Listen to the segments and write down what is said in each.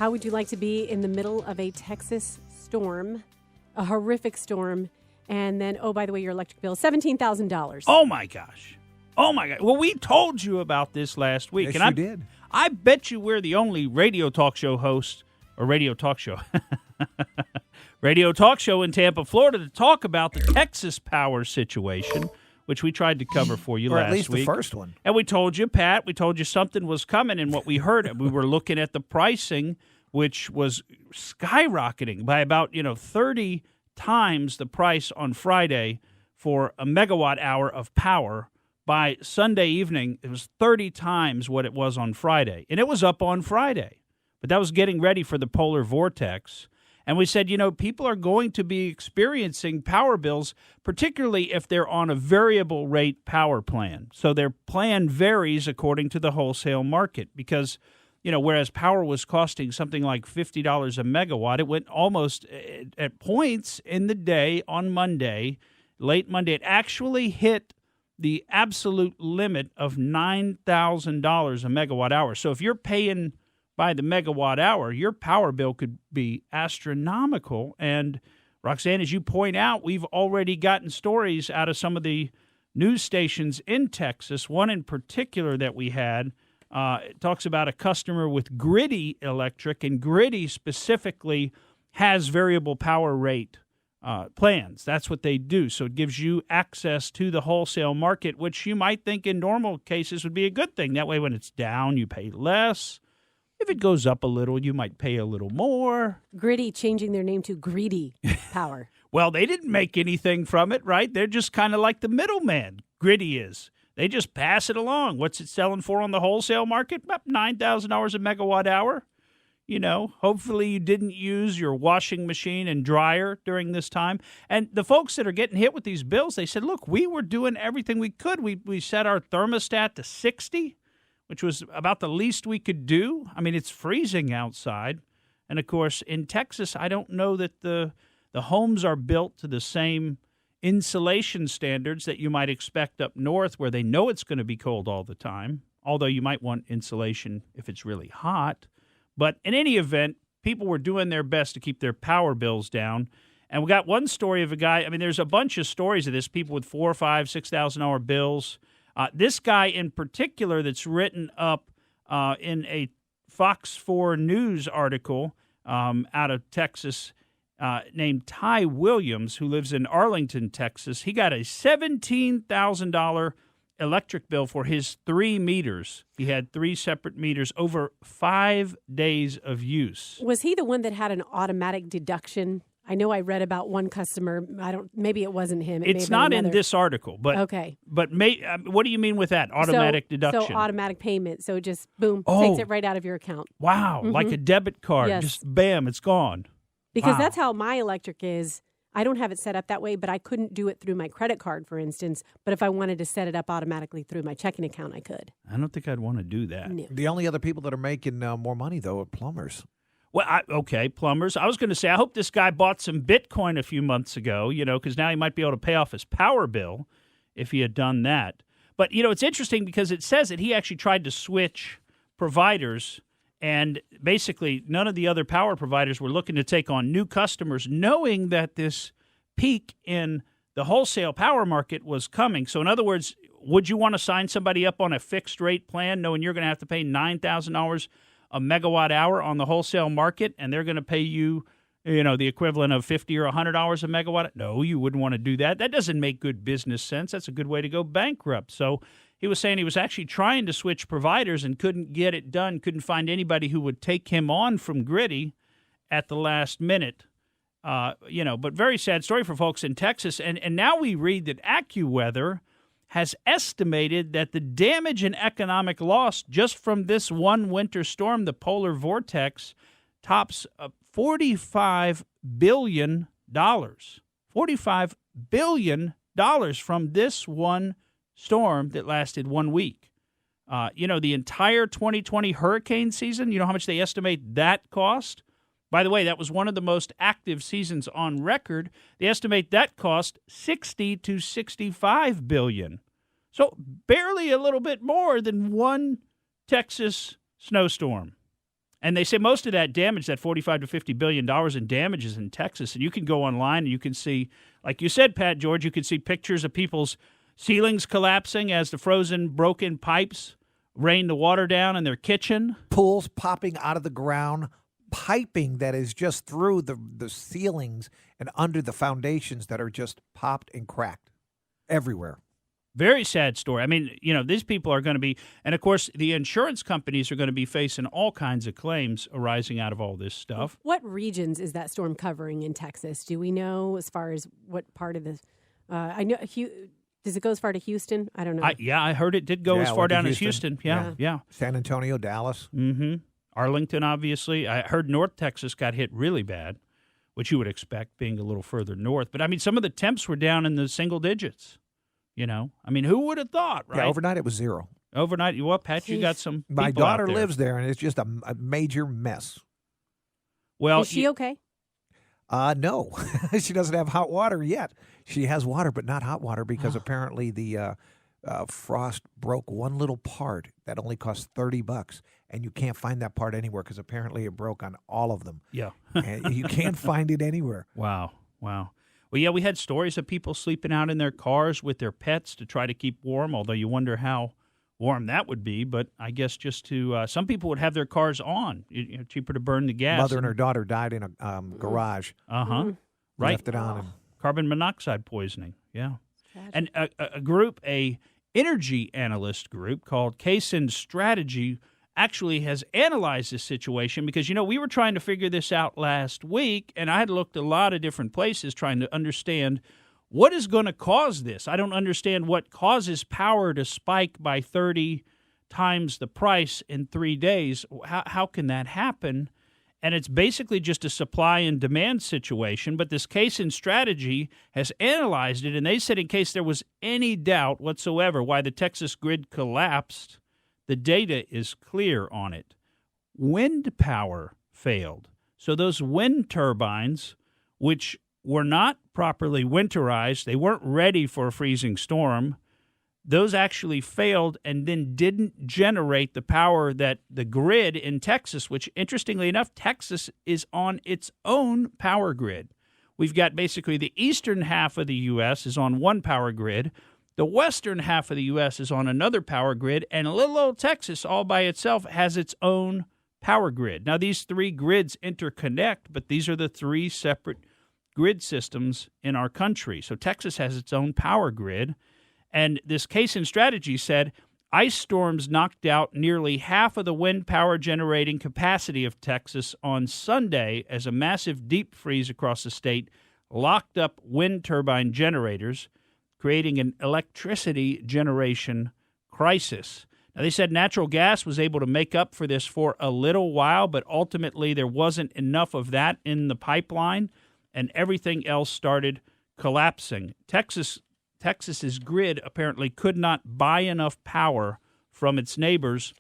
How would you like to be in the middle of a Texas storm, a horrific storm, and then, oh, by the way, your electric bill, $17,000. Oh, my gosh. Oh, my God. Well, we told you about this last week. Yes, and you did. I bet you we're the only radio talk show host, or radio talk show, radio talk show in Tampa, Florida, to talk about the Texas power situation, which we tried to cover for you last week. Or at least the first one. And we told you, Pat, we told you something was coming, and what we heard, we were looking at the pricing, which was skyrocketing by about 30 times the price on Friday for a megawatt hour of power. By Sunday evening, it was 30 times what it was on Friday. And it was up on Friday. But that was getting ready for the polar vortex. And we said, people are going to be experiencing power bills, particularly if they're on a variable rate power plan. So their plan varies according to the wholesale market because, whereas power was costing something like $50 a megawatt, it went almost at points in the day on Monday, late Monday. It actually hit the absolute limit of $9,000 a megawatt hour. So if you're paying by the megawatt hour, your power bill could be astronomical. And Roxanne, as you point out, we've already gotten stories out of some of the news stations in Texas. One in particular that we had it talks about a customer with Griddy Electric, and Griddy specifically has variable power rate plans. That's what they do. So it gives you access to the wholesale market, which you might think in normal cases would be a good thing. That way, when it's down, you pay less. If it goes up a little, you might pay a little more. Griddy changing their name to Greedy Power. Well, they didn't make anything from it, right? They're just kind of like the middleman. Griddy is. They just pass it along. What's it selling for on the wholesale market? About $9,000 a megawatt hour. Hopefully you didn't use your washing machine and dryer during this time. And the folks that are getting hit with these bills, they said, look, we were doing everything we could. We set our thermostat to 60, which was about the least we could do. I mean, it's freezing outside. And, of course, in Texas, I don't know that the homes are built to the same insulation standards that you might expect up north where they know it's going to be cold all the time, although you might want insulation if it's really hot. But in any event, people were doing their best to keep their power bills down. And we got one story of a guy. I mean, there's a bunch of stories of this, people with $4,000, $5,000, $6,000 bills. This guy in particular that's written up in a Fox 4 News article out of Texas named Ty Williams, who lives in Arlington, Texas. He got a $17,000 electric bill for his 3 meters. He had 3 separate meters over 5 days of use. Was he the one that had an automatic deduction? I know I read about one customer. Maybe it wasn't him. It's not in this article, but okay. But what do you mean with that automatic deduction? So automatic payment. So just boom, takes it right out of your account. Wow, like a debit card. Yes. Just bam, it's gone. Because that's how my electric is. I don't have it set up that way, but I couldn't do it through my credit card, for instance. But if I wanted to set it up automatically through my checking account, I could. I don't think I'd want to do that. No. The only other people that are making more money, though, are plumbers. Well, plumbers. I was going to say, I hope this guy bought some Bitcoin a few months ago, because now he might be able to pay off his power bill if he had done that. But, it's interesting because it says that he actually tried to switch providers, and basically none of the other power providers were looking to take on new customers, knowing that this peak in the wholesale power market was coming. So, in other words, would you want to sign somebody up on a fixed rate plan knowing you're going to have to pay $9,000 a megawatt hour on the wholesale market, and they're going to pay you, the equivalent of $50 or $100 a megawatt? No, you wouldn't want to do that. That doesn't make good business sense. That's a good way to go bankrupt. So he was saying he was actually trying to switch providers and couldn't get it done, couldn't find anybody who would take him on from Griddy at the last minute. But very sad story for folks in Texas. And now we read that AccuWeather has estimated that the damage and economic loss just from this one winter storm, the polar vortex, tops $45 billion. $45 billion from this one storm that lasted 1 week. The entire 2020 hurricane season, you know how much they estimate that cost? By the way, that was one of the most active seasons on record. They estimate that cost $60 to $65 billion. So barely a little bit more than one Texas snowstorm. And they say most of that damage, that $45 to $50 billion in damages in Texas, and you can go online and you can see, like you said, Pat George, you can see pictures of people's ceilings collapsing as the frozen, broken pipes rain the water down in their kitchen. Pools popping out of the ground, piping that is just through the ceilings and under the foundations that are just popped and cracked everywhere. Very sad story. I mean, these people are going to be, and of course, the insurance companies are going to be facing all kinds of claims arising out of all this stuff. What regions is that storm covering in Texas? Do we know as far as what part of the? I know. Does it go as far to Houston? I don't know. I heard it did go as far down as Houston. Yeah. San Antonio, Dallas. Mm-hmm. Arlington, obviously. I heard North Texas got hit really bad, which you would expect being a little further north. But, I mean, some of the temps were down in the single digits, I mean, who would have thought, right? Yeah, overnight it was 0. Overnight, Pat, you got some people My daughter out there. lives there, and it's just a major mess. Well, is she okay? No. She doesn't have hot water yet. She has water, but not hot water because apparently the frost broke one little part that only cost $30, and you can't find that part anywhere because apparently it broke on all of them. Yeah. And you can't find it anywhere. Wow. Well, yeah, we had stories of people sleeping out in their cars with their pets to try to keep warm, although you wonder how warm that would be. But I guess just to some people would have their cars on. Cheaper to burn the gas. Mother and her daughter died in a garage. Right. Left it on. Carbon monoxide poisoning. Yeah. And a energy analyst group called Cason Strategy actually has analyzed this situation because, we were trying to figure this out last week, and I had looked a lot of different places trying to understand what is going to cause this. I don't understand what causes power to spike by 30 times the price in 3 days. How can that happen? And it's basically just a supply and demand situation. But this Cason Strategy has analyzed it, and they said in case there was any doubt whatsoever why the Texas grid collapsed, the data is clear on it. Wind power failed. So those wind turbines, which were not properly winterized, they weren't ready for a freezing storm, those actually failed and then didn't generate the power that the grid in Texas, which interestingly enough, Texas is on its own power grid. We've got basically the eastern half of the U.S. is on one power grid. The western half of the U.S. is on another power grid, and little old Texas all by itself has its own power grid. Now, these three grids interconnect, but these are the three separate grid systems in our country. So Texas has its own power grid, and this Cason Strategy said ice storms knocked out nearly half of the wind power generating capacity of Texas on Sunday as a massive deep freeze across the state locked up wind turbine generators, creating an electricity generation crisis. Now, they said natural gas was able to make up for this for a little while, but ultimately there wasn't enough of that in the pipeline, and everything else started collapsing. Texas's grid apparently could not buy enough power from its neighbors,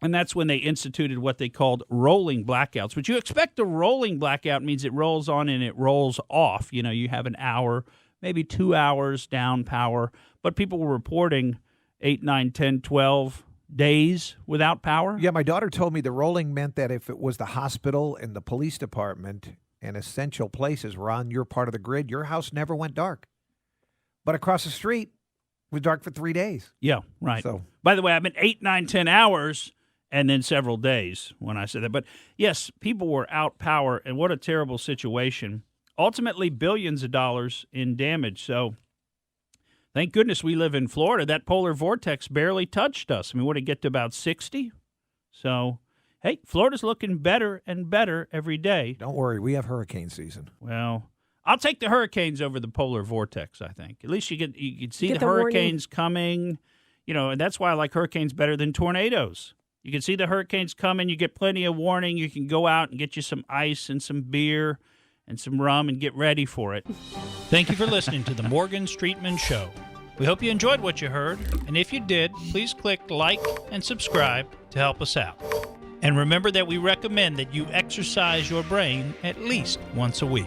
and that's when they instituted what they called rolling blackouts, which you expect a rolling blackout means it rolls on and it rolls off. You have an hour, maybe 2 hours down power, but people were reporting 8, 9, 10, 12 days without power. Yeah, my daughter told me the rolling meant that if it was the hospital and the police department and essential places were on your part of the grid, your house never went dark. But across the street, it was dark for 3 days. Yeah, right. So, by the way, I meant 8, 9, 10 hours and then several days when I said that. But, yes, people were out power, and what a terrible situation. Ultimately, billions of dollars in damage. So, thank goodness we live in Florida. That polar vortex barely touched us. I mean, what did it get to about 60? So, hey, Florida's looking better and better every day. don't worry, we have hurricane season. Well, I'll take the hurricanes over the polar vortex, I think. At least you can see the the hurricanes coming, and that's why I like hurricanes better than tornadoes. You can see the hurricanes coming. You get plenty of warning. You can go out and get you some ice and some beer and some rum and get ready for it. Thank you for listening to the Morgan Streetman Show. We hope you enjoyed what you heard, and if you did, please click like and subscribe to help us out. And remember that we recommend that you exercise your brain at least once a week.